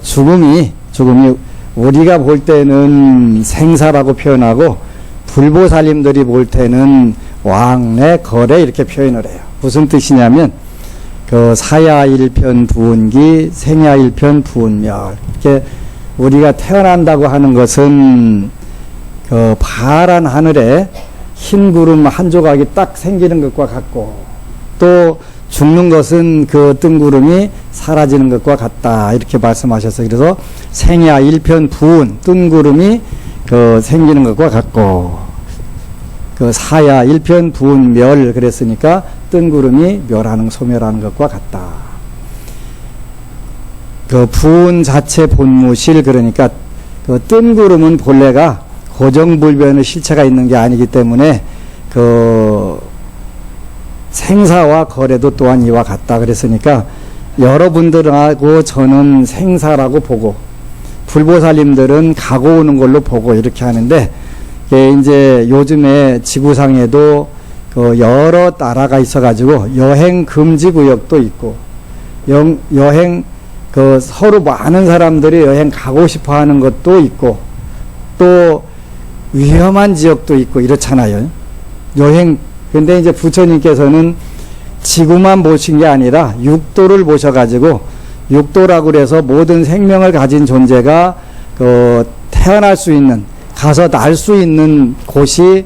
죽음이 우리가 볼 때는 생사라고 표현하고 불보살님들이 볼 때는 왕래 거래 이렇게 표현을 해요. 무슨 뜻이냐면 사야일편 부운기 생야일편 부운멸, 이렇게 우리가 태어난다고 하는 것은 파란 하늘에 흰 구름 한 조각이 딱 생기는 것과 같고, 또 죽는 것은 그 뜬구름이 사라지는 것과 같다, 이렇게 말씀하셨어요. 그래서 생야 일편 부운, 뜬구름이 생기는 것과 같고, 사야 일편 부운 멸, 그랬으니까 뜬구름이 멸하는, 소멸하는 것과 같다. 부운 자체 본무실, 그러니까 뜬구름은 본래가 고정불변의 실체가 있는 게 아니기 때문에 생사와 거래도 또한 이와 같다. 그랬으니까 여러분들하고 저는 생사라고 보고 불보살님들은 가고 오는 걸로 보고 이렇게 하는데, 이제 요즘에 지구상에도 여러 나라가 있어가지고 여행 금지 구역도 있고, 여행 서로 많은 사람들이 여행 가고 싶어 하는 것도 있고, 또 위험한 지역도 있고 이렇잖아요. 근데 이제 부처님께서는 지구만 보신 게 아니라 육도를 보셔가지고, 육도라고 그래서 모든 생명을 가진 존재가 태어날 수 있는, 가서 날 수 있는 곳이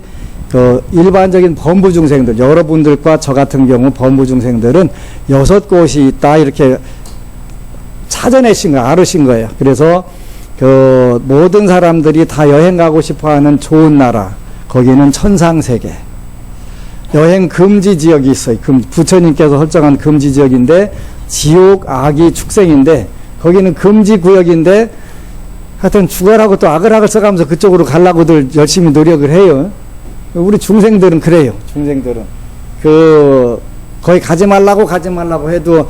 일반적인 범부중생들, 여러분들과 저 같은 경우 범부중생들은 6곳이 있다, 이렇게 찾아내신 거, 알으신 거예요. 그래서 모든 사람들이 다 여행 가고 싶어 하는 좋은 나라, 거기는 천상세계. 여행 금지 지역이 있어요. 부처님께서 설정한 금지 지역인데, 지옥, 악이 축생인데, 거기는 금지 구역인데, 하여튼 죽어라고 또 악을 써가면서 그쪽으로 가려고들 열심히 노력을 해요. 우리 중생들은 그래요. 중생들은. 거기 가지 말라고 해도,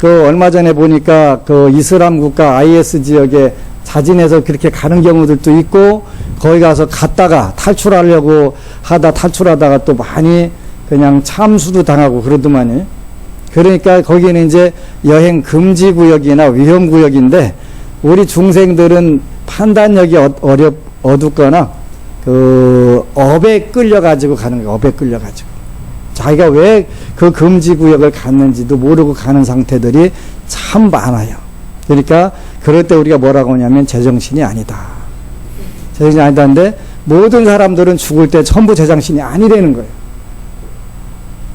얼마 전에 보니까 이슬람 국가 IS 지역에 자진해서 그렇게 가는 경우들도 있고, 거기 가서 갔다가 탈출하려고 탈출하다가 또 많이 그냥 참수도 당하고 그러더만요. 그러니까 거기는 이제 여행 금지 구역이나 위험 구역인데, 우리 중생들은 판단력이 어둡거나 업에 끌려가지고 가는 거예요. 업에 끌려가지고. 자기가 왜 그 금지 구역을 갔는지도 모르고 가는 상태들이 참 많아요. 그러니까 그럴 때 우리가 뭐라고 하냐면 제정신이 아니다. 제정신이 아니다는데, 모든 사람들은 죽을 때 전부 제정신이 아니라는 거예요.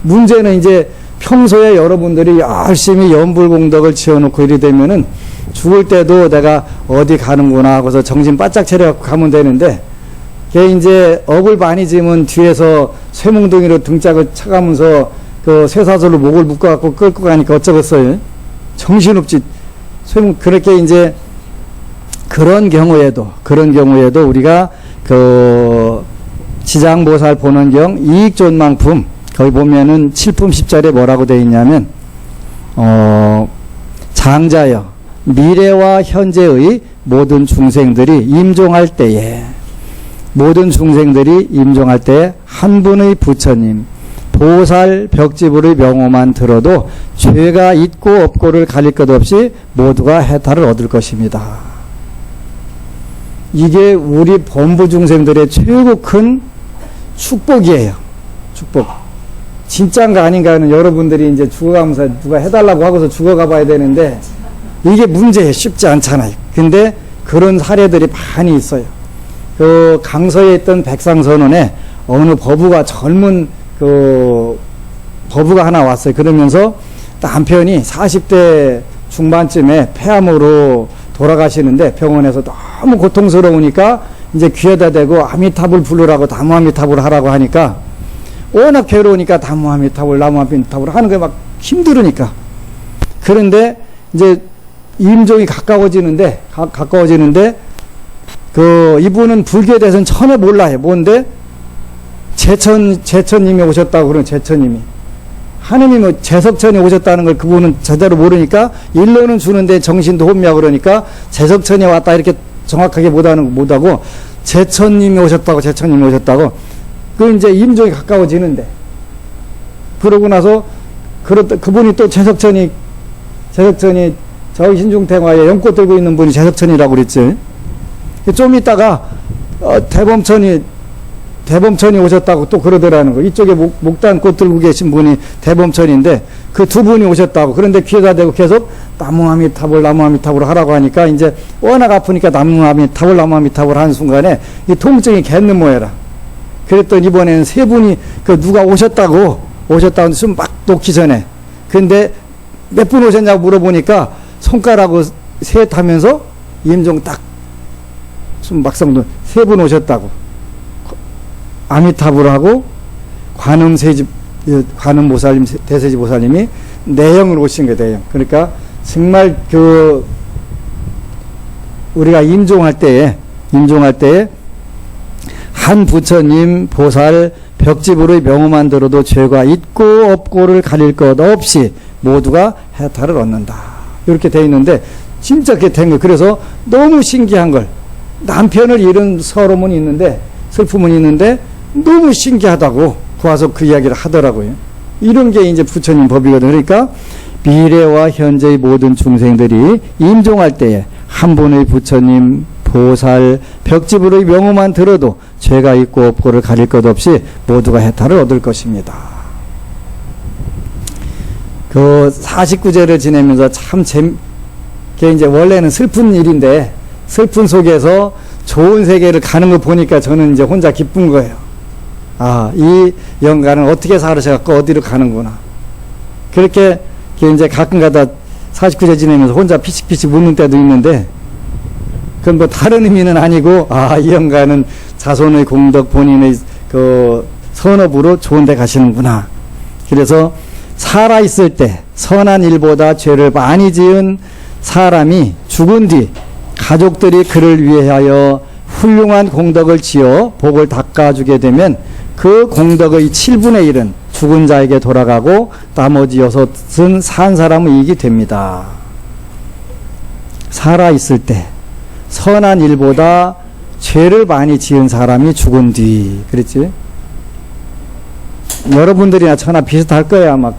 문제는 이제 평소에 여러분들이 열심히 연불공덕을 지어놓고 이래 되면은 죽을 때도 내가 어디 가는구나 하고서 정신 바짝 차려갖고 가면 되는데, 걔 이제 업을 많이 지면 뒤에서 쇠몽둥이로 등짝을 차가면서 쇠사슬로 목을 묶어갖고 끌고 가니까 어쩌겠어요? 정신없지. 그렇게 이제 그런 경우에도 우리가 지장보살 보는경 이익존망품, 거기 보면은 7품 10절에 뭐라고 되어 있냐면, 장자여, 미래와 현재의 모든 중생들이 임종할 때에, 모든 중생들이 임종할 때에 한 분의 부처님, 보살 벽지불의 명호만 들어도 죄가 있고 없고를 가릴 것 없이 모두가 해탈을 얻을 것입니다. 이게 우리 범부 중생들의 최고 큰 축복이에요. 축복. 진짜인가 아닌가는 여러분들이 이제 죽어가면서 누가 해달라고 하고서 죽어가 봐야 되는데, 이게 문제예요. 쉽지 않잖아요. 근데 그런 사례들이 많이 있어요. 강서에 있던 백상선원에 어느 법우가, 젊은 법우가 하나 왔어요. 그러면서 남편이 40대 중반쯤에 폐암으로 돌아가시는데, 병원에서 너무 고통스러우니까 이제 귀에다 대고 아미타불 부르라고, 나무아미타불 하라고 하니까, 워낙 괴로우니까 나무아미타불 하는 게 막 힘들으니까. 그런데 이제 임종이 가까워지는데 이분은 불교에 대해서는 전혀 몰라요. 뭔데? 제천님이 오셨다고 그러는, 제천님이. 하느님이 제석천이 오셨다는 걸 그분은 제대로 모르니까, 일로는 주는데 정신도 혼미하고 그러니까 제석천이 왔다 이렇게 정확하게 못하고, 제천님이 오셨다고. 이제 임종이 가까워지는데, 그러고 나서 그분이 또 제석천이 저기 신중탱화에 연꽃 들고 있는 분이 재석천이라고 그랬지. 좀 있다가 대범천이 오셨다고 또 그러더라는 거. 이쪽에 목단꽃 들고 계신 분이 대범천인데 그 두 분이 오셨다고. 그런데 귀에다 대고 계속 나무아미타불 하라고 하니까 이제 워낙 아프니까 나무아미타불 하는 순간에 이 통증이 겠는 모여라. 그랬더니 이번에는 세 분이 누가 오셨다고 좀 막 놓기 전에. 근데 몇 분 오셨냐고 물어보니까 손가락으로 셋 하면서 임종 딱 좀 막상 세 분 오셨다고. 아미타불하고 관음 보살님, 대세지 보살님이 내영으로 오신 거예요, 내영. 그러니까 정말 우리가 임종할 때에 한 부처님 보살 벽집으로의 명호만 들어도 죄가 있고 없고를 가릴 것 없이 모두가 해탈을 얻는다. 이렇게 돼 있는데 진짜 그렇게 된 거예요. 그래서 너무 신기한 걸, 남편을 잃은 서러움은 있는데, 슬픔은 있는데 너무 신기하다고 와서 그 이야기를 하더라고요. 이런 게 이제 부처님 법이거든요. 그러니까 미래와 현재의 모든 중생들이 임종할 때에 한 분의 부처님 보살 벽집으로의 명호만 들어도 죄가 있고 없고를 가릴 것 없이 모두가 해탈을 얻을 것입니다. 그 49제를 지내면서 참 그게 이제 원래는 슬픈 일인데 슬픈 속에서 좋은 세계를 가는 거 보니까 저는 이제 혼자 기쁜 거예요. 아, 이 영가는 어떻게 살으셔갖고 어디로 가는구나. 그렇게 이제 가끔 가다 49제 지내면서 혼자 피식피식 묻는 때도 있는데, 그건 뭐 다른 의미는 아니고, 이 영가는 자손의 공덕, 본인의 선업으로 좋은 데 가시는구나. 그래서 살아있을 때 선한 일보다 죄를 많이 지은 사람이 죽은 뒤 가족들이 그를 위하여 훌륭한 공덕을 지어 복을 닦아주게 되면 그 공덕의 7분의 1은 죽은 자에게 돌아가고 나머지 6은 산 사람의 이익이 됩니다. 살아있을 때 선한 일보다 죄를 많이 지은 사람이 죽은 뒤, 그랬지? 여러분들이나 저나 비슷할 거야. 막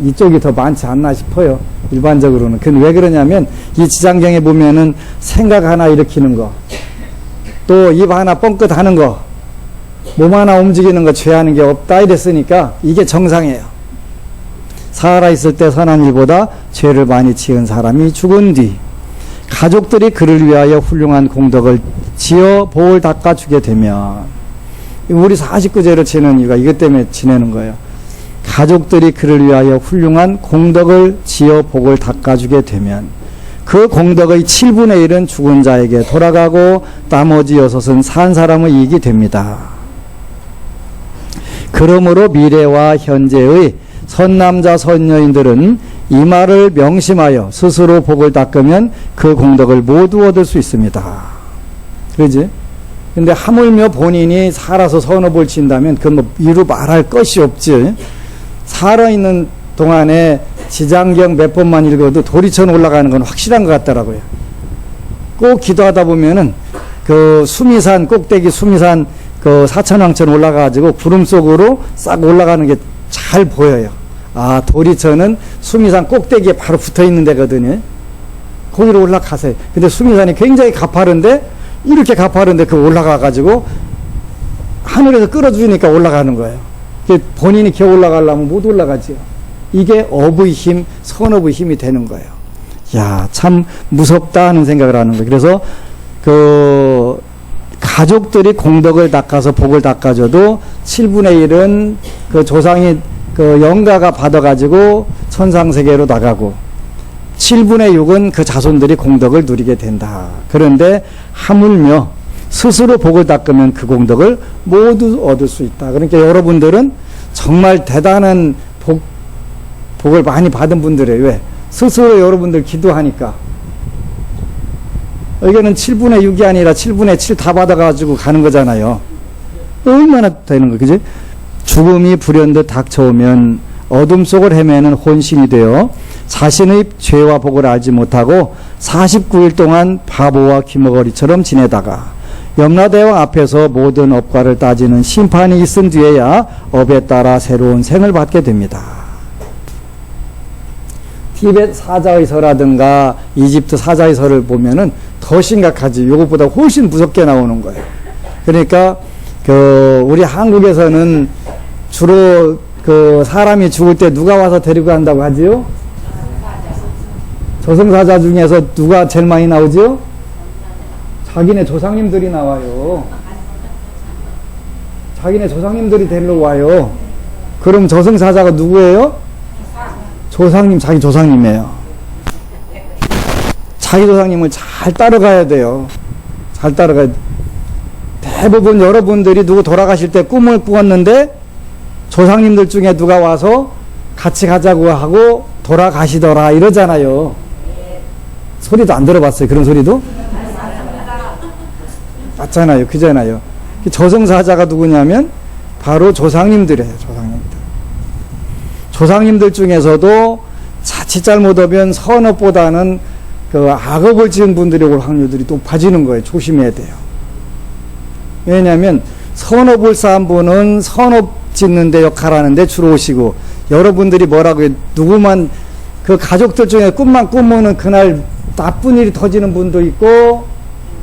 이쪽이 더 많지 않나 싶어요, 일반적으로는. 근데 왜 그러냐면 이 지장경에 보면은 생각 하나 일으키는 거, 또 입 하나 뻥끗 하는 거, 몸 하나 움직이는 거 죄하는 게 없다 이랬으니까 이게 정상이에요. 살아있을 때 선한 일보다 죄를 많이 지은 사람이 죽은 뒤 가족들이 그를 위하여 훌륭한 공덕을 지어 복을 닦아주게 되면, 우리 49제를 지내는 이유가 이것 때문에 지내는 거예요. 가족들이 그를 위하여 훌륭한 공덕을 지어 복을 닦아주게 되면 그 공덕의 7분의 1은 죽은 자에게 돌아가고 나머지 6은 산 사람의 이익이 됩니다. 그러므로 미래와 현재의 선남자 선여인들은 이 말을 명심하여 스스로 복을 닦으면 그 공덕을 모두 얻을 수 있습니다. 그러지? 근데 하물며 본인이 살아서 선업을 진다면 그건 뭐 이루 말할 것이 없지. 살아있는 동안에 지장경 몇 번만 읽어도 도리천 올라가는 건 확실한 것 같더라고요. 꼭 기도하다 보면은 수미산 꼭대기, 수미산 사천왕천 올라가가지고 구름 속으로 싹 올라가는 게 잘 보여요. 도리천은 수미산 꼭대기에 바로 붙어 있는 데거든요. 거기로 올라가세요. 근데 수미산이 굉장히 가파른데, 이렇게 가파른데 올라가가지고 하늘에서 끌어주니까 올라가는 거예요. 본인이 겨우 올라가려면 못 올라가지요. 이게 업의 힘, 선업의 힘이 되는 거예요. 야, 참 무섭다 하는 생각을 하는 거예요. 그래서 가족들이 공덕을 닦아서 복을 닦아줘도 7분의 1은 조상이 영가가 받아가지고 천상세계로 나가고 7분의 6은 그 자손들이 공덕을 누리게 된다. 그런데 하물며 스스로 복을 닦으면 그 공덕을 모두 얻을 수 있다. 그러니까 여러분들은 정말 대단한 복을 많이 받은 분들이에요. 왜? 스스로 여러분들 기도하니까. 여기는 7분의 6이 아니라 7분의 7 다 받아가지고 가는 거잖아요. 얼마나 되는 거, 그지? 죽음이 불현듯 닥쳐오면 어둠 속을 헤매는 혼신이 되어 자신의 죄와 복을 알지 못하고 49일 동안 바보와 귀머거리처럼 지내다가 염라대왕 앞에서 모든 업과를 따지는 심판이 있은 뒤에야 업에 따라 새로운 생을 받게 됩니다. 티벳 사자의 서라든가 이집트 사자의 서를 보면은 더 심각하지. 요것보다 훨씬 무섭게 나오는 거예요. 그러니까 우리 한국에서는 주로 사람이 죽을 때 누가 와서 데리고 간다고 하지요? 저승사자 중에서 누가 제일 많이 나오지요? 자기네 조상님들이 나와요. 자기네 조상님들이 데리러 와요. 그럼 저승사자가 누구예요? 조상님, 자기 조상님이에요. 자기 조상님을 잘 따라가야 돼요. 잘 따라가야 돼. 대부분 여러분들이 누구 돌아가실 때 꿈을 꾸었는데 조상님들 중에 누가 와서 같이 가자고 하고 돌아가시더라 이러잖아요. 소리도 안 들어봤어요? 그런 소리도? 맞잖아요. 그잖아요. 저승사자가 누구냐면 바로 조상님들이에요. 조상님들 중에서도 자칫 잘못하면 선업보다는 악업을 지은 분들이 올 확률들이 높아지는 거예요. 조심해야 돼요. 왜냐하면 선업을 쌓은 분은 선업 짓는데 역할하는데 주로 오시고, 여러분들이 뭐라고 해요? 누구만 가족들 중에 꿈만 꾸면은 그날 나쁜 일이 터지는 분도 있고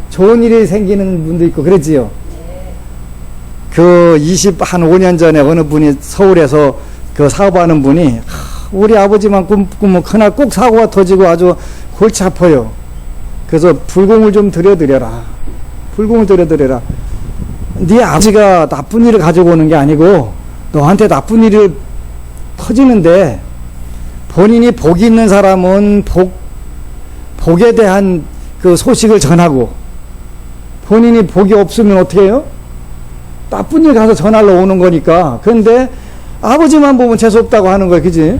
좋은 일이 생기는 분도 있고 그러지요. 한 5년 전에 어느 분이 서울에서 사업하는 분이 우리 아버지만 꾸면 그날 꼭 사고가 터지고 아주 골치 아파요. 그래서 불공을 좀 들여드려라. 불공을 들여드려라. 네 아버지가 나쁜 일을 가지고 오는 게 아니고 너한테 나쁜 일이 터지는데, 본인이 복이 있는 사람은 복에 대한 소식을 전하고, 본인이 복이 없으면 어떻게 해요? 나쁜 일 가서 전하러 오는 거니까. 그런데 아버지만 보면 재수없다고 하는 거예요. 그지?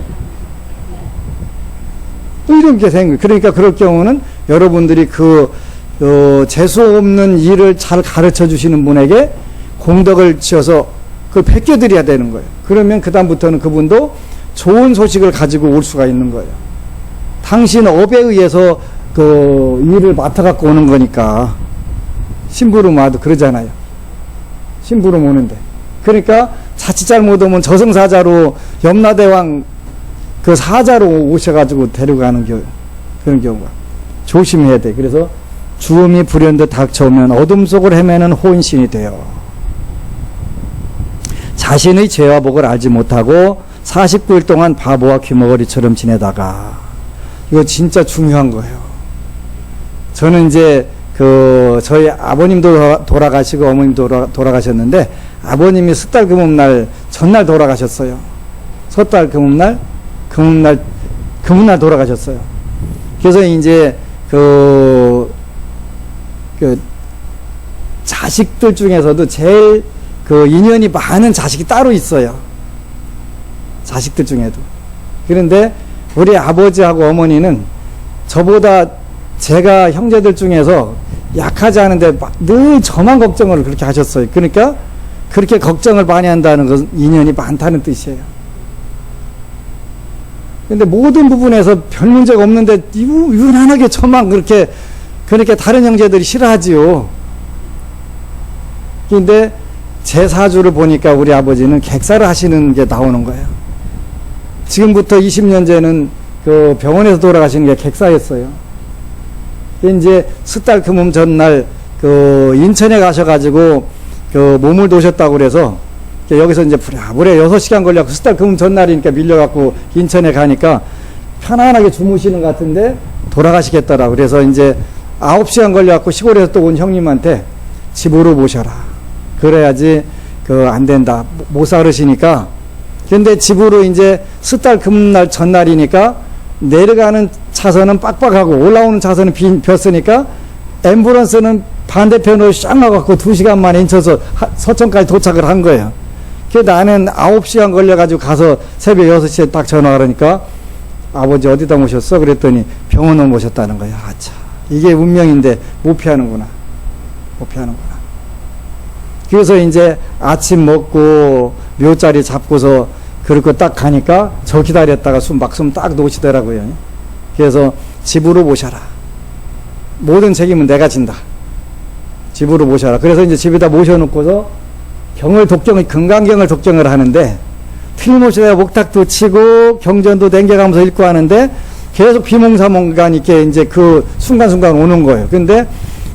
이런 게 생겨요. 그러니까 그럴 경우는 여러분들이 재수없는 일을 잘 가르쳐 주시는 분에게 공덕을 지어서 그걸 베껴드려야 되는 거예요. 그러면 그다음부터는 그분도 좋은 소식을 가지고 올 수가 있는 거예요. 당신 업에 의해서 일을 맡아갖고 오는 거니까. 심부름 와도 그러잖아요. 심부름 오는데. 그러니까 자칫 잘못하면 저승사자로 염라대왕 사자로 오셔가지고 데려가는 그런 경우가 조심해야 돼. 그래서 주음이 불현듯 닥쳐오면 어둠 속을 헤매는 혼신이 돼요. 자신의 죄와 복을 알지 못하고 49일 동안 바보와 귀머거리처럼 지내다가, 이거 진짜 중요한 거예요. 저는 이제 저희 아버님도 돌아가시고 어머님도 돌아가셨는데, 아버님이 섣달 금음날 전날 돌아가셨어요. 섣달 금음날 돌아가셨어요. 그래서 이제 자식들 중에서도 제일 인연이 많은 자식이 따로 있어요. 자식들 중에도. 그런데 우리 아버지하고 어머니는 저보다 제가 형제들 중에서 약하지 않은데 늘 저만 걱정을 그렇게 하셨어요. 그러니까 그렇게 걱정을 많이 한다는 것은 인연이 많다는 뜻이에요. 근데 모든 부분에서 별 문제가 없는데 유난하게 저만 그렇게 다른 형제들이 싫어하지요. 근데 제 사주를 보니까 우리 아버지는 객사를 하시는 게 나오는 거예요. 지금부터 20년 전에는 병원에서 돌아가시는 게 객사였어요. 이제 섣달 금음 전날 인천에 가셔가지고 몸을 놓으셨다고 그래서 여기서 이제 부랴부랴 6시간 걸려갖고 섣달 금음 전날이니까 밀려갖고 인천에 가니까 편안하게 주무시는 것 같은데 돌아가시겠더라. 그래서 이제 9시간 걸려갖고 시골에서 또 온 형님한테 집으로 모셔라. 그래야지 안 된다. 못 살으시니까. 근데 집으로 이제 섣달 금음날 전날이니까 내려가는 차선은 빡빡하고 올라오는 차선은 폈으니까 앰뷸런스는 반대편으로 쫙 나가고 2시간 만에 인천서 서천까지 도착을 한 거예요. 그래서 나는 9시간 걸려가지고 가서 새벽 6시에 딱 전화가 그러니까 아버지 어디다 모셨어? 그랬더니 병원을 모셨다는 거예요. 아차, 이게 운명인데 못 피하는구나. 그래서 이제 아침 먹고 묘자리 잡고서 그렇게 딱 가니까 저 기다렸다가 숨 딱 놓으시더라고요. 그래서 집으로 모셔라. 모든 책임은 내가 진다. 집으로 모셔라. 그래서 이제 집에다 모셔놓고서 금강경을 독경을 하는데, 틀림없이 내가 목탁도 치고 경전도 댕겨가면서 읽고 하는데, 계속 비몽사몽간 이렇게 이제 그 순간순간 오는 거예요. 근데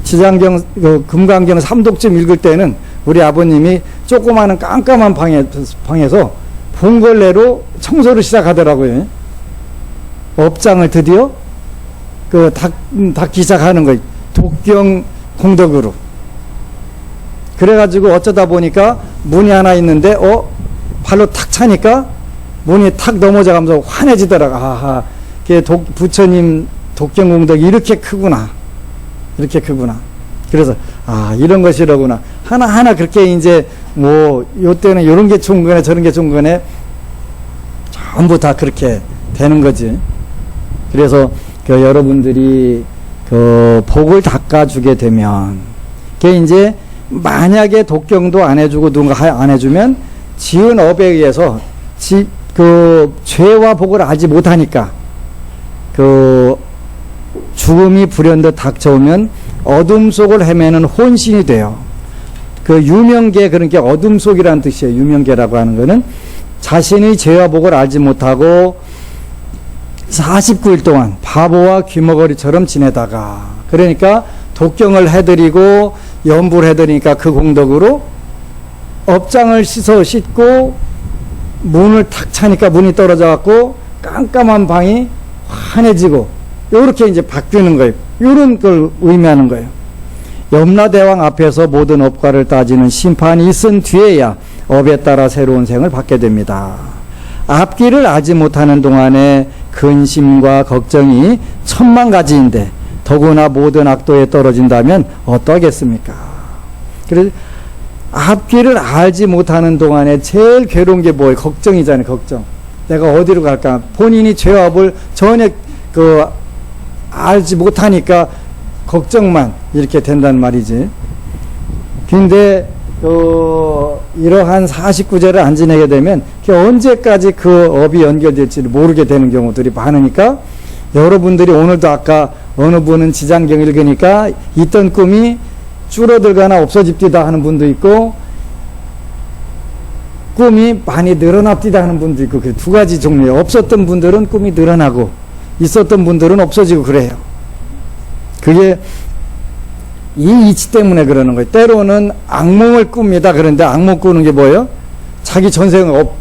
지장경, 금강경 3독쯤 읽을 때는 우리 아버님이 조그마한 깜깜한 방에서 봉걸레로 청소를 시작하더라고요. 업장을 드디어 닦기 시작하는 거예요. 독경 공덕으로. 그래가지고 어쩌다 보니까 문이 하나 있는데, 발로 탁 차니까 문이 탁 넘어져가면서 환해지더라고. 아하, 부처님 독경 공덕이 이렇게 크구나. 이렇게 크구나. 그래서, 이런 것이라구나. 하나하나 그렇게 이제, 요때는 이런 게 좋은 거네, 저런 게 좋은 거네. 전부 다 그렇게 되는 거지. 그래서, 여러분들이, 복을 닦아주게 되면, 그게 이제, 만약에 독경도 안 해주고 누군가 안 해주면, 지은 업에 의해서, 죄와 복을 알지 못하니까, 죽음이 불현듯 닥쳐오면 어둠 속을 헤매는 혼신이 돼요. 유명계, 그런 게 어둠 속이라는 뜻이에요. 유명계라고 하는 거는 자신의 죄와 복을 알지 못하고 49일 동안 바보와 귀머거리처럼 지내다가, 그러니까 독경을 해드리고 연부를 해드리니까 그 공덕으로 업장을 씻고 문을 탁 차니까 문이 떨어져 갖고 깜깜한 방이 환해지고 요렇게 이제 바뀌는 거예요. 요런 걸 의미하는 거예요. 염라대왕 앞에서 모든 업과를 따지는 심판이 있은 뒤에야 업에 따라 새로운 생을 받게 됩니다. 앞길을 알지 못하는 동안에 근심과 걱정이 천만 가지인데 더구나 모든 악도에 떨어진다면 어떠겠습니까? 그래서 앞길을 알지 못하는 동안에 제일 괴로운 게 뭐예요? 걱정이잖아요. 걱정. 내가 어디로 갈까? 본인이 죄와 업을 전혀 알지 못하니까 걱정만 이렇게 된단 말이지. 근데 이러한 49제를 안 지내게 되면 언제까지 그 업이 연결될지를 모르게 되는 경우들이 많으니까, 여러분들이 오늘도 아까 어느 분은 지장경 읽으니까 있던 꿈이 줄어들거나 없어집디다 하는 분도 있고, 꿈이 많이 늘어납디다 하는 분도 있고, 그 두 가지 종류예요. 없었던 분들은 꿈이 늘어나고 있었던 분들은 없어지고 그래요. 그게 이 이치 때문에 그러는 거예요. 때로는 악몽을 꿉니다. 그런데 악몽 꾸는 게 뭐예요? 자기 전생의 업.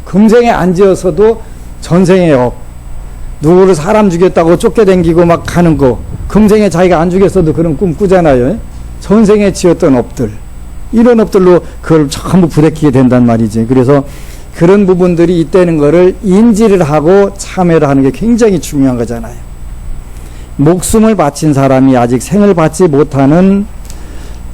금생에 안 지었어도 전생의 업. 누구를 사람 죽였다고 쫓겨댕기고 막 가는 거. 금생에 자기가 안 죽였어도 그런 꿈 꾸잖아요. 전생에 지었던 업들. 이런 업들로 그걸 전부 부대끼게 된단 말이지. 그래서 그런 부분들이 있다는 거를 인지를 하고 참여를 하는 게 굉장히 중요한 거잖아요. 목숨을 바친 사람이 아직 생을 받지 못하는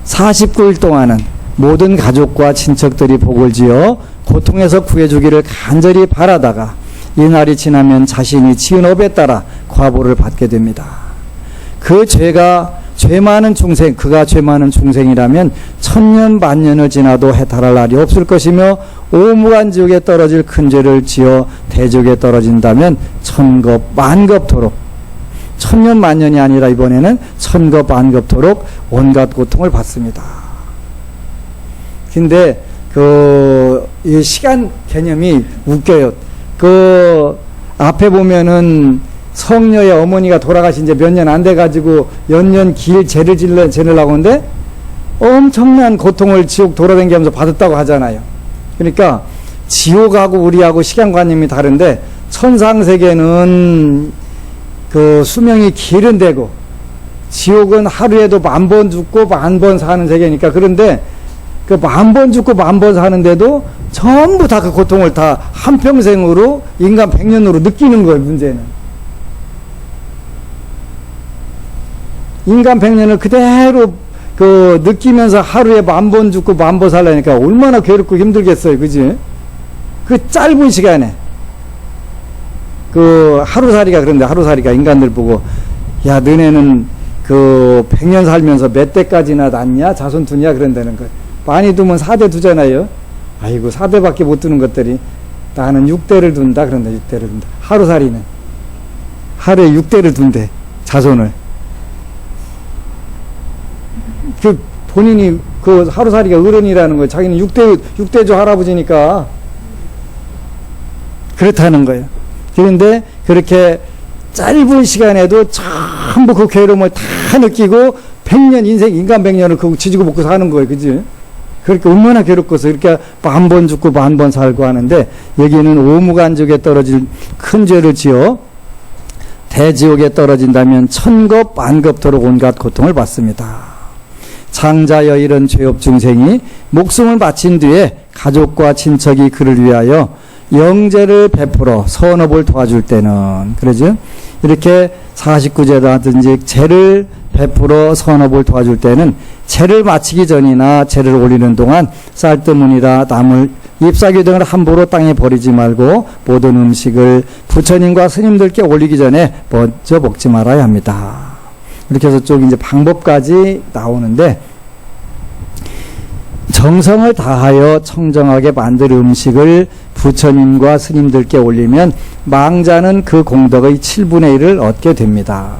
49일 동안은 모든 가족과 친척들이 복을 지어 고통에서 구해주기를 간절히 바라다가 이날이 지나면 자신이 지은 업에 따라 과보를 받게 됩니다. 그가 죄 많은 중생이라면 천년 만년을 지나도 해탈할 날이 없을 것이며, 오무간 지옥에 떨어질 큰 죄를 지어 대지옥에 떨어진다면 천겁 만겁토록, 천년 만년이 아니라 이번에는 천겁 만겁토록 온갖 고통을 받습니다. 근데 이 시간 개념이 웃겨요. 앞에 보면은 성녀의 어머니가 돌아가신 지 몇 년 안 돼가지고 연년 길 죄를 지내려고 하는데 엄청난 고통을 지옥 돌아다니면서 받았다고 하잖아요. 그러니까 지옥하고 우리하고 시간관념이 다른데, 천상세계는 수명이 길은 데고 지옥은 하루에도 10,000번 죽고 10,000번 사는 세계니까, 그런데 10,000번 죽고 10,000번 사는데도 전부 다 그 고통을 다 한평생으로 인간 100년으로 느끼는 거예요. 문제는 인간 100년을 그대로 느끼면서 하루에 10,000번 죽고 10,000번 살라니까 얼마나 괴롭고 힘들겠어요. 그지? 그 짧은 시간에 하루살이가, 그런데 하루살이가 인간들 보고, 야, 너네는 100년 살면서 몇 대까지나 낳냐? 자손 두냐? 그런다는 거예요. 많이 두면 4대 두잖아요. 아이고, 4대밖에 못 두는 것들이 나는 6대를 둔다. 그런다. 6대를 둔다. 하루살이는 하루에 6대를 둔대. 자손을. 본인이 하루살이가 어른이라는 거예요. 자기는 6대조 할아버지니까 그렇다는 거예요. 그런데 그렇게 짧은 시간에도 전부 그 괴로움을 다 느끼고 100년 인간 100년을 그거 지지고 먹고 사는 거예요. 그지? 그렇게 얼마나 괴롭고서 이렇게 한 번 죽고 한 번 살고 하는데, 여기는 오무간죽에 떨어질 큰 죄를 지어 대지옥에 떨어진다면 천겁 만겁토록 온갖 고통을 받습니다. 장자여 이런 죄업 중생이 목숨을 바친 뒤에 가족과 친척이 그를 위하여 영제를 베풀어 선업을 도와줄 때는, 그러죠? 이렇게 49제라든지 제를 베풀어 선업을 도와줄 때는 제를 마치기 전이나 제를 올리는 동안 쌀뜨문이나 나물, 잎사귀 등을 함부로 땅에 버리지 말고 모든 음식을 부처님과 스님들께 올리기 전에 먼저 먹지 말아야 합니다. 이렇게 해서 쭉 이제 방법까지 나오는데, 정성을 다하여 청정하게 만들 음식을 부처님과 스님들께 올리면 망자는 그 공덕의 7분의 1을 얻게 됩니다.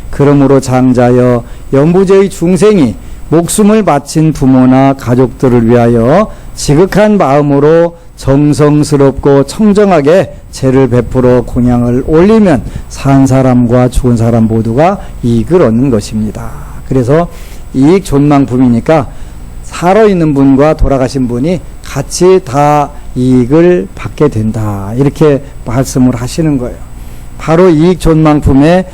그러므로 장자여 영부제의 중생이 목숨을 바친 부모나 가족들을 위하여 지극한 마음으로 정성스럽고 청정하게 제를 베풀어 공양을 올리면 산 사람과 죽은 사람 모두가 이익을 얻는 것입니다. 그래서 이익 존망품이니까 살아있는 분과 돌아가신 분이 같이 다 이익을 받게 된다, 이렇게 말씀을 하시는 거예요. 바로 이익 존망품의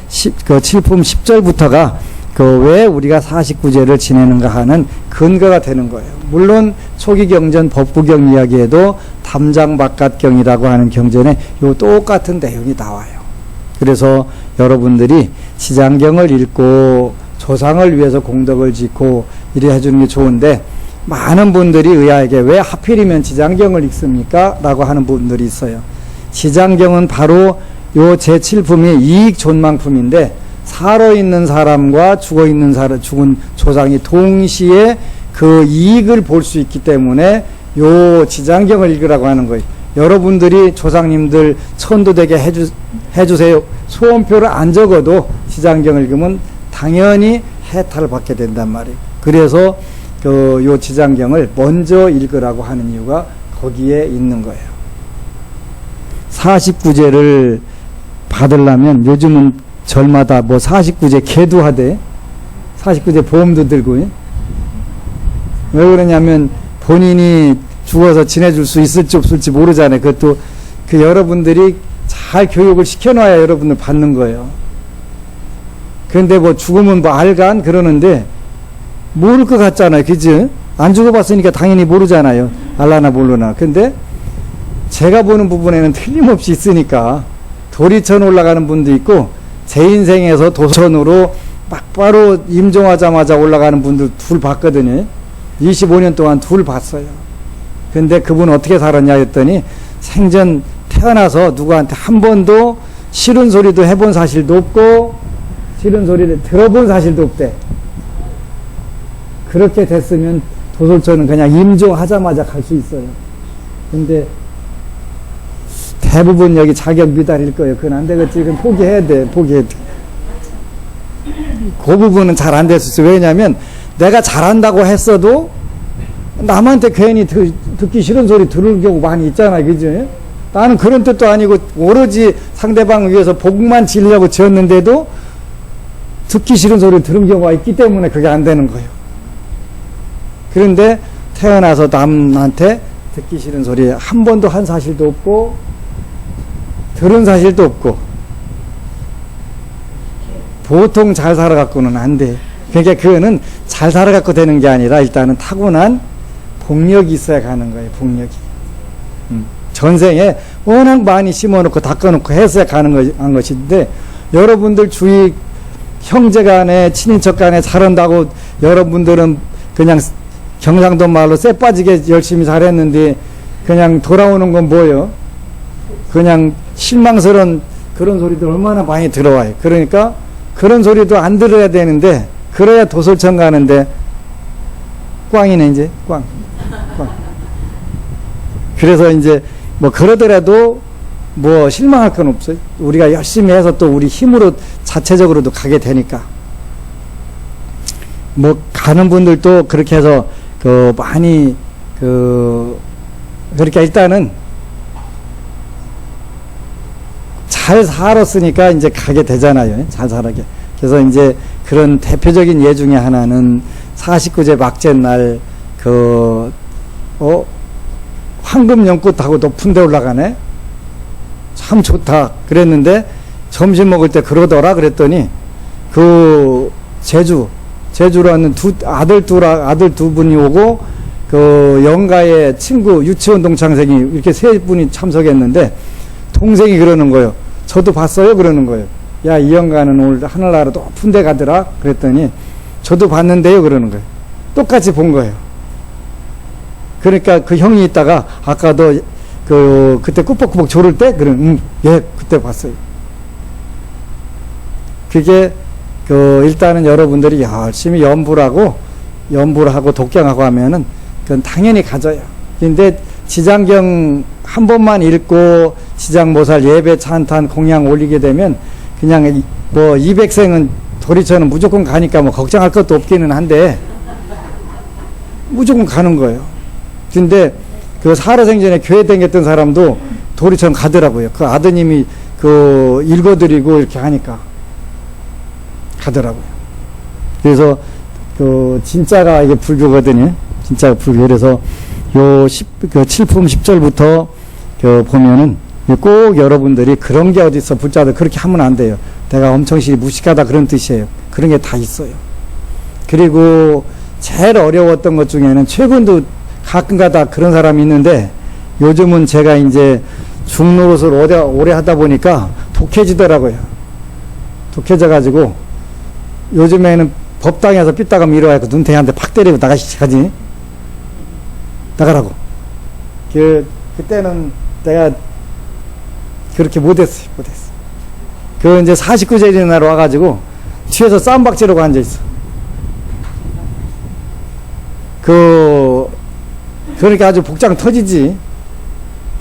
그 7품 10절부터가 그 왜 우리가 49제를 지내는가 하는 근거가 되는 거예요. 물론 초기 경전 법구경 이야기에도 담장바깥경이라고 하는 경전에 요 똑같은 내용이 나와요. 그래서 여러분들이 지장경을 읽고 조상을 위해서 공덕을 짓고 이래 해주는 게 좋은데, 많은 분들이 의아하게 왜 하필이면 지장경을 읽습니까? 라고 하는 분들이 있어요. 지장경은 바로 요 제7품이 이익 존망품인데, 살아있는 사람과 죽어있는 사람, 죽은 조상이 동시에 그 이익을 볼 수 있기 때문에 요 지장경을 읽으라고 하는 거예요. 여러분들이 조상님들 천도되게 해주세요. 소원표를 안 적어도 지장경을 읽으면 당연히 해탈을 받게 된단 말이에요. 그래서 요 지장경을 먼저 읽으라고 하는 이유가 거기에 있는 거예요. 49제를 받으려면 요즘은 절마다 뭐 49제 개도하대, 49제 보험도 들고. 왜 그러냐면 본인이 죽어서 지내줄 수 있을지 없을지 모르잖아요. 그것도 그 여러분들이 잘 교육을 시켜놔야 여러분들 받는 거예요. 그런데 뭐 죽으면 뭐 알간 그러는데 모를 것 같잖아요. 그지? 안 죽어봤으니까 당연히 모르잖아요. 알라나 모르나. 근데 제가 보는 부분에는 틀림없이 있으니까 도리천 올라가는 분도 있고, 제 인생에서 도천으로 막바로 임종하자마자 올라가는 분들 둘 봤거든요. 25년 동안 둘 봤어요. 근데 그분 어떻게 살았냐 했더니 생전 태어나서 누구한테 한 번도 싫은 소리도 해본 사실도 없고 싫은 소리를 들어본 사실도 없대. 그렇게 됐으면 도솔천은 그냥 임종하자마자 갈 수 있어요. 근데 대부분 여기 자격 미달일 거예요. 그건 안 되겠지. 그건 포기해야 돼. 포기해야 돼. 그 부분은 잘 안 될 수 있어요. 왜냐하면 내가 잘한다고 했어도 남한테 괜히 듣기 싫은 소리 들을 경우 많이 있잖아요. 그죠? 나는 그런 뜻도 아니고 오로지 상대방을 위해서 복만 지으려고 지었는데도 듣기 싫은 소리를 들은 경우가 있기 때문에 그게 안 되는 거예요. 그런데 태어나서 남한테 듣기 싫은 소리 한 번도 한 사실도 없고 들은 사실도 없고, 보통 잘 살아갖고는 안 돼. 그러니까 그거는 잘 살아갖고 되는 게 아니라 일단은 타고난 복력이 있어야 가는 거예요. 복력이. 전생에 워낙 많이 심어놓고 닦아놓고 했어야 가는 것인데, 여러분들 주위 형제간에 친인척간에 잘한다고 여러분들은 그냥 경상도 말로 쎄 빠지게 열심히 잘했는데 그냥 돌아오는 건 뭐예요? 그냥 실망스러운 그런 소리들 얼마나 많이 들어와요. 그러니까 그런 소리도 안 들어야 되는데, 그래야 도솔천 가는데 꽝이네 이제. 꽝. 그래서 이제 뭐 그러더라도 뭐 실망할 건 없어요. 우리가 열심히 해서 또 우리 힘으로 자체적으로도 가게 되니까. 뭐 가는 분들도 그렇게 해서 많이 그러니까 일단은 잘 살았으니까 이제 가게 되잖아요. 잘 살아게. 그래서 이제 그런 대표적인 예 중에 하나는 49제 막제날 황금 연꽃하고 높은 데 올라가네. 참 좋다. 그랬는데 점심 먹을 때 그러더라. 그랬더니 그 제주로 하는 아들 두 분이 오고 그 영가의 친구 유치원 동창생이 이렇게 세 분이 참석했는데 동생이 그러는 거예요. 저도 봤어요. 그러는 거예요. 야, 이 영가는 오늘 하늘나라 높은 데 가더라. 그랬더니 저도 봤는데요. 그러는 거예요. 똑같이 본 거예요. 그러니까 그 형이 있다가 아까도 그때 꾸벅꾸벅 조를 때 예, 그때 봤어요. 그게 일단은 여러분들이 열심히 연불을 하고 독경하고 하면은 그건 당연히 가져요. 근데 지장경 한 번만 읽고 지장모살 예배 찬탄 공양 올리게 되면 그냥 200생은 도리처는 무조건 가니까 뭐 걱정할 것도 없기는 한데 무조건 가는 거예요. 근데 그 살아생전에 교회 다녔던 사람도 도리처럼 가더라고요. 그 아드님이 읽어드리고 이렇게 하니까 가더라고요. 그래서 진짜가 이게 불교거든요. 진짜 불교. 그래서 칠품 10절부터 보면은 꼭 여러분들이 그런 게 어디 있어 붙잡아도 그렇게 하면 안 돼요. 내가 엄청 무식하다 그런 뜻이에요. 그런 게 다 있어요. 그리고 제일 어려웠던 것 중에는 최근도 가끔가다 그런 사람이 있는데 요즘은 제가 이제 중노릇을 오래 하다 보니까 독해지더라고요. 독해져가지고 요즘에는 법당에서 삐딱가 밀어가지고 눈탱이한테 팍 때리고 나가시지. 나가라고. 그때는 내가 그렇게 못했어요. 이제 49제리 날 와가지고 뒤에서 쌈박지르고 앉아있어. 그러니까 아주 복장 터지지.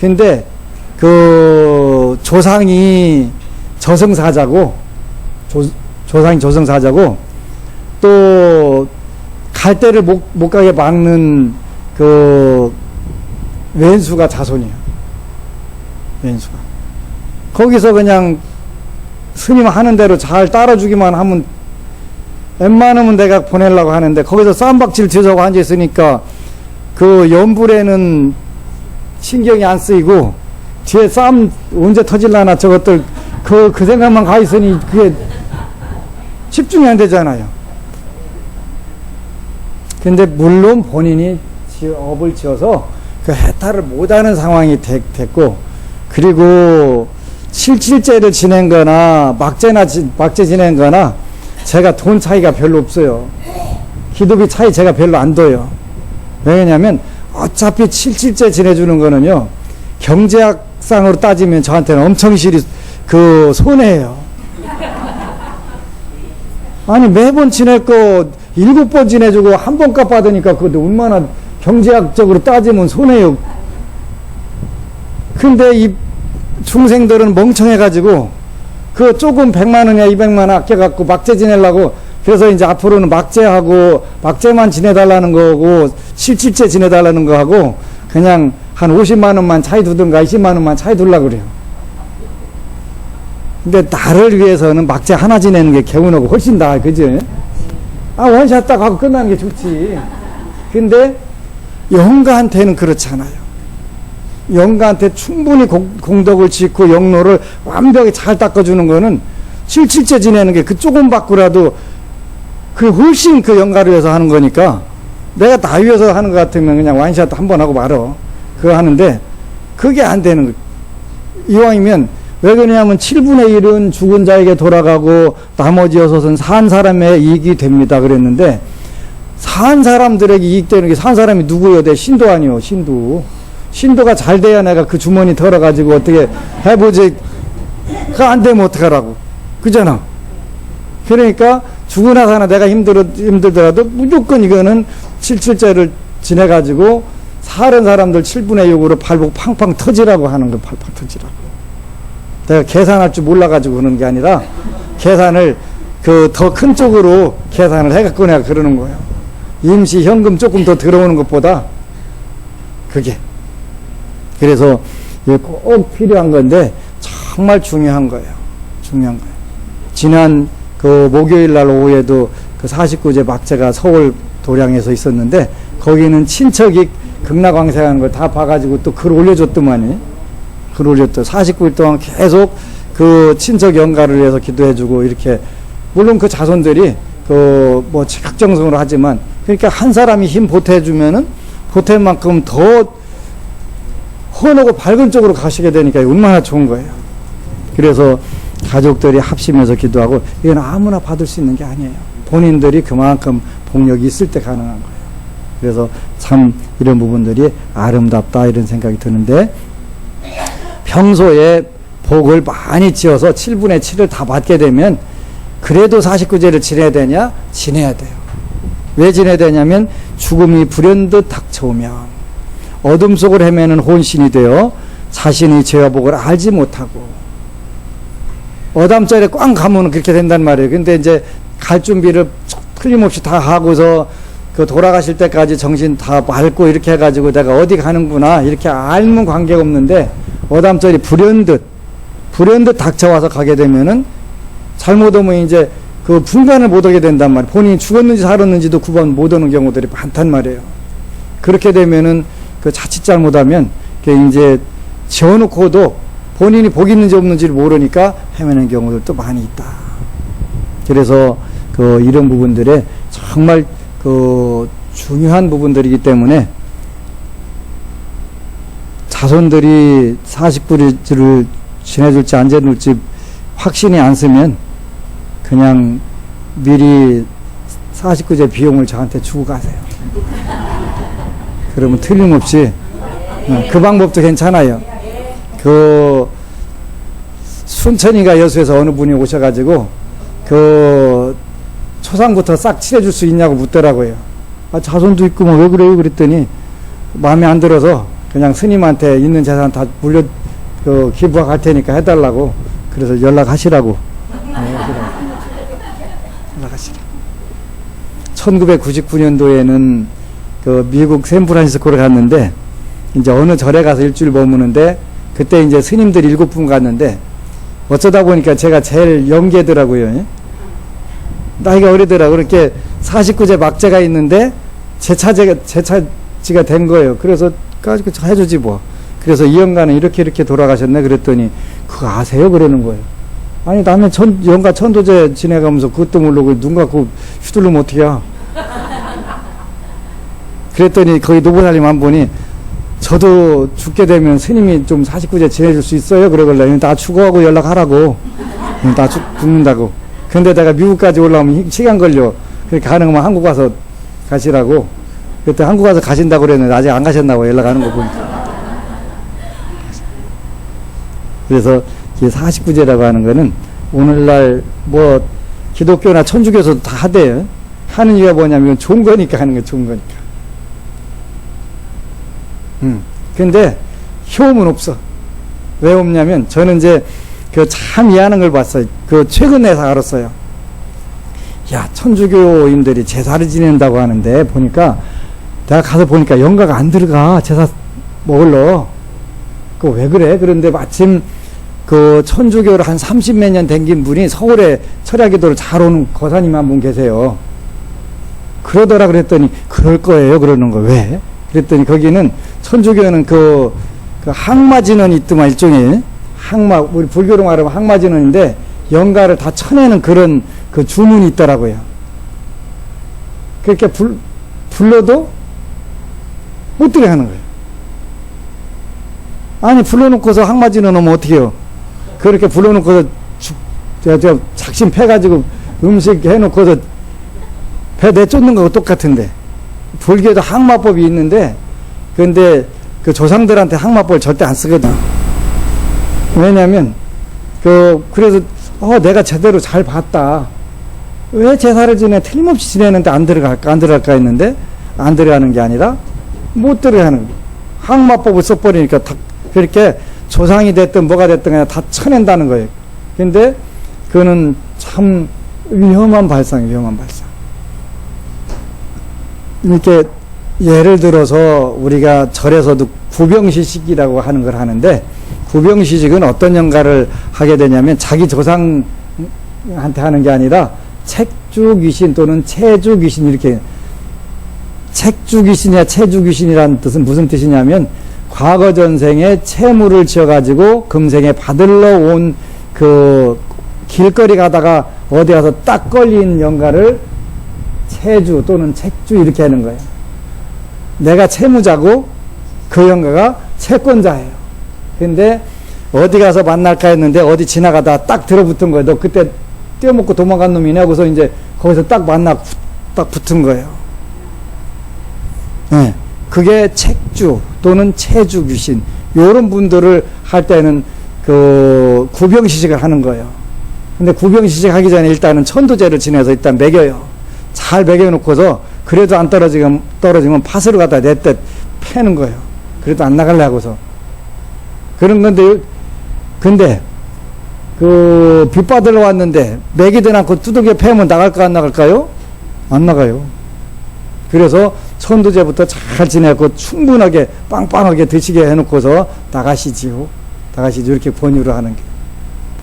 근데 조상이 저승사자고 조상이 저승사자고 또 갈 데를 못 가게 막는 왼수가 자손이에요. 왼수가. 거기서 그냥 스님 하는 대로 잘 따라주기만 하면 웬만하면 내가 보내려고 하는데 거기서 쌈박질 뒤져서 앉아있으니까 연불에는 신경이 안 쓰이고 뒤에 쌈 언제 터질라나 저것들 그 생각만 가 있으니 그게 집중이 안 되잖아요. 근데 물론 본인이 업을 지어서 그 해탈을 못하는 상황이 됐고 그리고 실질제를 지낸 거나 막제 지낸 거나 제가 돈 차이가 별로 없어요. 기도비 차이 제가 별로 안 둬요. 왜냐면 어차피 실질제 지내주는 거는요 경제학상으로 따지면 저한테는 엄청 손해예요. 아니 매번 지낼 거 7번 지내주고 한 번 값 받으니까 그것도 얼마나 경제학적으로 따지면 손해요. 근데 이 중생들은 멍청해가지고 조금 100만원이야 200만원 아껴갖고 막제 지내려고 그래서 이제 앞으로는 막제만 지내달라는 거고 실질제 지내달라는 거하고 그냥 한 50만원만 차이 두든가 20만원만 차이 두려고 그래요. 근데 나를 위해서는 막제 하나 지내는 게 개운하고 훨씬 나아. 그지? 원샷 딱 하고 끝나는 게 좋지. 근데 영가한테는 그렇잖아요. 영가한테 충분히 공덕을 짓고 영로를 완벽히 잘 닦아주는 거는 실질제 지내는 게 조금 받고라도 훨씬 영가를 위해서 하는 거니까 내가 나 위해서 하는 것 같으면 그냥 원샷 한 번 하고 말어. 그거 하는데 그게 안 되는 거예요. 이왕이면 왜 그러냐면 7분의 1은 죽은 자에게 돌아가고 나머지 6은 산 사람의 이익이 됩니다. 그랬는데 산 사람들에게 이익되는 게 산 사람이 누구요? 내 신도 아니요. 신도가 잘 돼야 내가 그 주머니 털어가지고 어떻게 해보지. 그거 안 되면 어떡하라고. 그잖아. 그러니까 죽으나 사나 내가 힘들더라도 무조건 이거는 칠칠제를 지내가지고 사는 사람들 7분의 6으로 발목 팡팡 터지라고 하는 거. 팡팡 터지라고. 내가 계산할 줄 몰라가지고 그러는 게 아니라 계산을 더 큰 쪽으로 계산을 해갖고 내가 그러는 거예요. 임시 현금 조금 더 들어오는 것보다 그게. 그래서 꼭 필요한 건데 정말 중요한 거예요. 중요한 거예요. 지난 그 목요일 날 오후에도 그 49제 막제가 서울 도량에서 있었는데 거기는 친척이 극락왕생한 걸 다 봐가지고 또 글 올려줬더만이. 글 올렸더. 49일 동안 계속 그 친척 연가를 위해서 기도해주고 이렇게. 물론 그 자손들이 그 뭐 즉각정성으로 하지만 그러니까 한 사람이 힘 보태주면은 보탠 만큼 더 헌하고 밝은 쪽으로 가시게 되니까 얼마나 좋은 거예요. 그래서 가족들이 합심해서 기도하고 이건 아무나 받을 수 있는 게 아니에요. 본인들이 그만큼 복력이 있을 때 가능한 거예요. 그래서 참 이런 부분들이 아름답다 이런 생각이 드는데 평소에 복을 많이 지어서 7분의 7을 다 받게 되면 그래도 49제를 지내야 되냐? 지내야 돼요. 왜 지내야 되냐면 죽음이 불현듯 닥쳐오면 어둠 속을 헤매는 혼신이 되어 자신의 죄와 복을 알지 못하고 어담자리에 꽝 가면 그렇게 된단 말이에요. 근데 이제 갈 준비를 틀림없이 다 하고서 그 돌아가실 때까지 정신 다 맑고 이렇게 해가지고 내가 어디 가는구나 이렇게 알면 관계가 없는데 어담자리 불현듯 닥쳐와서 가게 되면은 잘못하면 이제 그 분간을 못 하게 된단 말이에요. 본인이 죽었는지 살았는지도 구분 못 하는 경우들이 많단 말이에요. 그렇게 되면은 그 자칫 잘못하면 그 이제 지어놓고도 본인이 복 있는지 없는지를 모르니까 헤매는 경우들도 많이 있다. 그래서 그 이런 부분들에 정말 그 중요한 부분들이기 때문에 자손들이 49일을 지내줄지 안 지내줄지 확신이 안 쓰면 그냥 미리 49제 비용을 저한테 주고 가세요. 그러면 틀림없이 그 방법도 괜찮아요. 그 순천이가 여수에서 어느 분이 오셔가지고 그 초상부터 싹 칠해줄 수 있냐고 묻더라고요. 아, 자손도 있고 뭐 왜 그래요? 그랬더니 마음에 안 들어서 그냥 스님한테 있는 재산 다 물려 그 기부할 테니까 해달라고 그래서 연락하시라고. 연락하시라. 1999년도에는 그 미국 샌프란시스코를 갔는데 이제 어느 절에 가서 일주일 머무는데 그때 이제 스님들 7분 갔는데 어쩌다 보니까 제가 제일 영계더라고요. 나이가 어리더라고. 그렇게 49제 막제가 있는데 제 차지가 된 거예요. 그래서 가지고 해주지 뭐. 그래서 이 영가는 이렇게 돌아가셨네. 그랬더니 그거 아세요? 그러는 거예요. 아니 나는 영가 천도제 지내가면서 그것도 모르고 눈 감고 휘둘르면 어떡해요. 그랬더니 거기 노보살님 한 분이 저도 죽게 되면 스님이 좀 49제 지내줄 수 있어요? 그러길래 나 죽어하고 연락하라고. 나 죽는다고. 근데 내가 미국까지 올라오면 시간 걸려. 그렇게 가능하면 한국 가서 가시라고. 그때 한국 가서 가신다고 그랬는데 아직 안 가셨나고 연락하는 거 보니까. 그래서 이 49제라고 하는 거는 오늘날 뭐 기독교나 천주교에서도 다 하대요. 하는 이유가 뭐냐면 좋은 거니까 하는 거 좋은 거니까. 근데 효험은 없어. 왜 없냐면 저는 이제 그 참 이해하는 걸 봤어요. 그 최근에 알았어요. 야, 천주교인들이 제사를 지낸다고 하는데 보니까 내가 가서 보니까 영가가 안 들어가. 제사 먹을러. 그거 왜 그래? 그런데 마침 그 천주교를 한 30몇 년 댕긴 분이 서울에 철야기도를 잘 오는 거사님 한 분 계세요. 그러더라 그랬더니 그럴 거예요. 그러는 거 왜? 그랬더니 거기는 천주교는 그 항마진원이 있더만 일종의 항마, 우리 불교로 말하면 항마진원인데 영가를 다 쳐내는 그런 그 주문이 있더라고요. 그렇게 불러도 못 들게 하는 거예요. 아니 불러놓고서 항마진원 오면 어떻게 해요? 그렇게 불러놓고서 작심 패가지고 음식 해놓고서 배 내쫓는 거하고 똑같은데 불교에도 항마법이 있는데 근데 그 조상들한테 항마법을 절대 안 쓰거든. 왜냐면 그래서 내가 제대로 잘 봤다. 왜 제사를 지내? 틀림없이 지내는데 안 들어갈까 했는데 안 들어가는 게 아니라 못 들어가는 거야. 항마법을 써버리니까 다 그렇게 조상이 됐든 뭐가 됐든 그냥 다 쳐낸다는 거예요. 근데 그거는 참 위험한 발상이에요. 위험한 발상. 이렇게 예를 들어서 우리가 절에서도 구병시식이라고 하는 걸 하는데 구병시직은 어떤 연가를 하게 되냐면 자기 조상한테 하는 게 아니라 책주 귀신 또는 체주 귀신 이렇게 책주 귀신이야 체주 귀신이라는 뜻은 무슨 뜻이냐면 과거 전생에 채무를 지어가지고 금생에 받으러 온 그 길거리 가다가 어디 가서 딱 걸린 영가를 체주 또는 책주 이렇게 하는 거예요. 내가 채무자고 그 영가가 채권자예요. 근데 어디 가서 만날까 했는데 어디 지나가다가 딱 들어붙은 거예요. 너 그때 떼어먹고 도망간 놈이네 하고서 이제 거기서 딱 딱 붙은 거예요. 네. 그게 책주 또는 체주 귀신 요런 분들을 할 때는 그 구병시식을 하는 거예요. 근데 구병시식 하기 전에 일단은 천도제를 지내서 일단 먹여요. 잘 먹여놓고서 그래도 안 떨어지면 팥으로 갖다 냈대 패는 거예요. 그래도 안 나갈래 하고서 그런 건데 근데 그 빚 받으러 왔는데 먹이든 않고 두들겨 패면 나갈까 안 나갈까요? 안 나가요. 그래서 천도제부터 잘 지내고 충분하게 빵빵하게 드시게 해놓고서 나가시지요 이렇게 권유를 하는 게.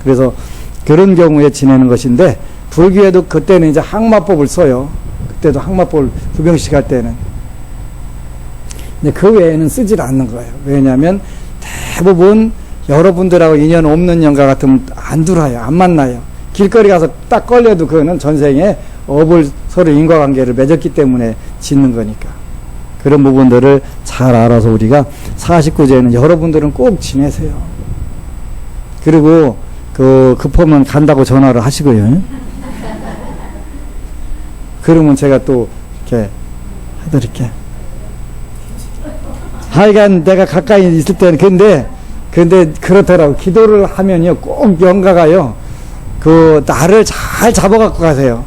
그래서 그런 경우에 지내는 것인데 불교에도 그때는 이제 항마법을 써요. 그때도 항마법을 구병식 할 때는. 근데 그 외에는 쓰질 않는 거예요. 왜냐하면 대부분 여러분들하고 인연 없는 영가 같으면 안 들어요. 안 만나요. 길거리 가서 딱 걸려도 그거는 전생에 업을 서로 인과관계를 맺었기 때문에 짓는 거니까. 그런 부분들을 잘 알아서 우리가 49제는 여러분들은 꼭 지내세요. 그리고 급하면 간다고 전화를 하시고요. 그러면 제가 또 이렇게 해드릴게. 하여간 내가 가까이 있을 때는 근데 그렇더라고. 기도를 하면요 꼭 영가가요 그 나를 잘 잡아갖고 가세요.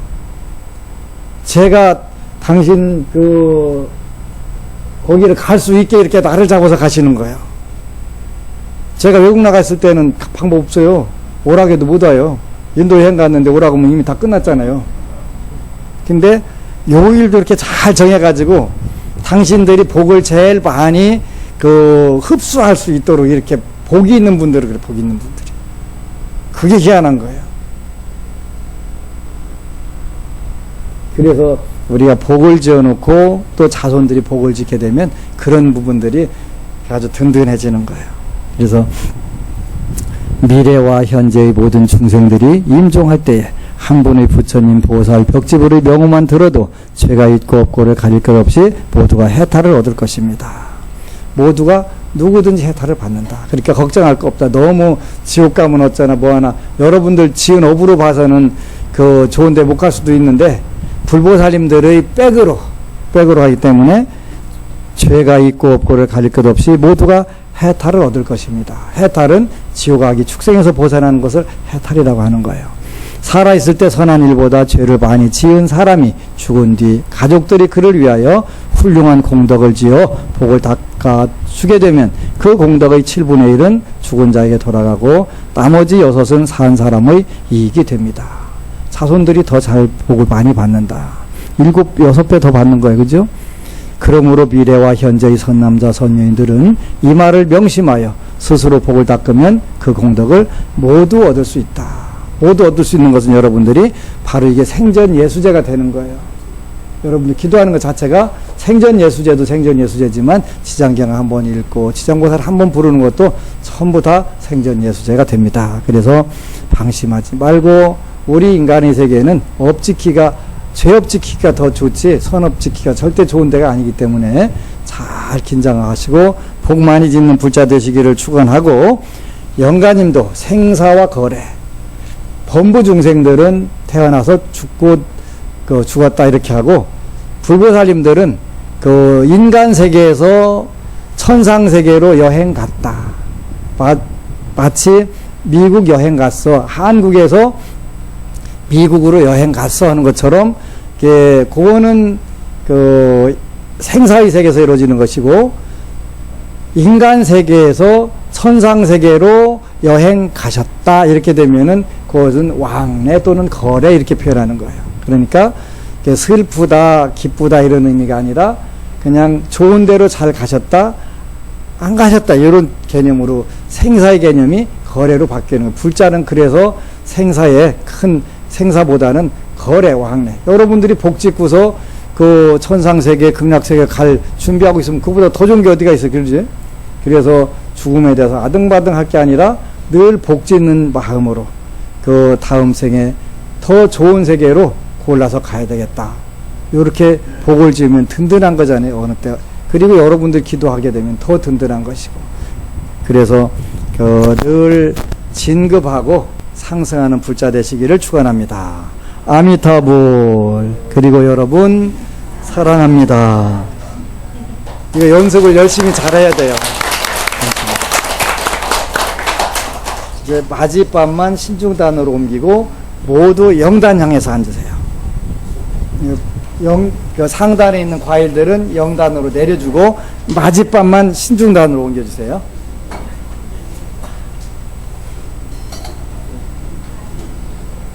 제가 당신 거기를 갈 수 있게 이렇게 나를 잡아서 가시는 거예요. 제가 외국 나갔을 때는 방법 없어요. 오라게도 못 와요. 인도 여행 갔는데 오라고 하면 이미 다 끝났잖아요. 근데 요 일도 이렇게 잘 정해가지고 당신들이 복을 제일 많이 흡수할 수 있도록 이렇게 복이 있는 분들을 그래, 복이 있는 분들이. 그게 희한한 거예요. 그래서 우리가 복을 지어놓고 또 자손들이 복을 짓게 되면 그런 부분들이 아주 든든해지는 거예요. 그래서 미래와 현재의 모든 중생들이 임종할 때에 한 분의 부처님 보살 벽지불의 명호만 들어도 죄가 있고 없고를 가릴 것 없이 모두가 해탈을 얻을 것입니다. 모두가 누구든지 해탈을 받는다. 그러니까 걱정할 거 없다. 너무 지옥 가면 어쩌나 뭐하나. 여러분들 지은 업으로 봐서는 좋은 데 못 갈 수도 있는데 불보살님들의 백으로 하기 때문에 죄가 있고 없고를 가릴 것 없이 모두가 해탈을 얻을 것입니다. 해탈은 지옥아기 축생에서 벗어나는 것을 해탈이라고 하는 거예요. 살아있을 때 선한 일보다 죄를 많이 지은 사람이 죽은 뒤 가족들이 그를 위하여 훌륭한 공덕을 지어 복을 닦아주게 되면 그 공덕의 7분의 1은 죽은 자에게 돌아가고 나머지 6은 산 사람의 이익이 됩니다. 자손들이 더 잘 복을 많이 받는다. 6배 더 받는 거예요. 그죠? 그러므로 미래와 현재의 선남자 선녀인들은 이 말을 명심하여 스스로 복을 닦으면 그 공덕을 모두 얻을 수 있다. 모두 얻을 수 있는 것은 여러분들이 바로 이게 생전 예수제가 되는 거예요. 여러분들 기도하는 것 자체가 생전 예수제도 생전 예수제지만 지장경 한번 읽고 지장보살 한번 부르는 것도 전부 다 생전 예수제가 됩니다. 그래서 방심하지 말고 우리 인간의 세계에는 죄업 지키기가 더 좋지 선업 지키기가 절대 좋은 데가 아니기 때문에 잘 긴장하시고 복 많이 짓는 불자 되시기를 축원하고, 영가님도 생사와 거래, 범부 중생들은 태어나서 죽고 죽었다 이렇게 하고, 불보살님들은 인간 세계에서 천상 세계로 여행 갔다. 마치 미국 여행 갔어, 한국에서 미국으로 여행 갔어 하는 것처럼, 그거는 생사의 세계에서 이루어지는 것이고, 인간 세계에서 천상 세계로 여행 가셨다 이렇게 되면은 그것은 왕래 또는 거래 이렇게 표현하는 거예요. 그러니까 슬프다 기쁘다 이런 의미가 아니라 그냥 좋은 데로 잘 가셨다, 안 가셨다. 이런 개념으로 생사의 개념이 거래로 바뀌는 거예요. 불자는 그래서 생사의 큰 생사보다는 거래, 왕래. 여러분들이 복 짓고서 그 천상세계, 극락세계 갈 준비하고 있으면 그보다 더 좋은 게 어디가 있어, 그러지? 그래서 죽음에 대해서 아등바등 할 게 아니라 늘 복 짓는 마음으로 그 다음 생에 더 좋은 세계로 골라서 가야 되겠다. 이렇게 복을 지으면 든든한 거잖아요, 어느 때. 그리고 여러분들 기도하게 되면 더 든든한 것이고. 그래서 늘 진급하고 상승하는 불자 되시기를 축원합니다. 아미타불. 그리고 여러분 사랑합니다. 이거 연습을 열심히 잘해야 돼요. 이제 맞이밤만 신중단으로 옮기고 모두 영단 향해서 앉으세요. 그 상단에 있는 과일들은 영단으로 내려주고 맞이밤만 신중단으로 옮겨주세요.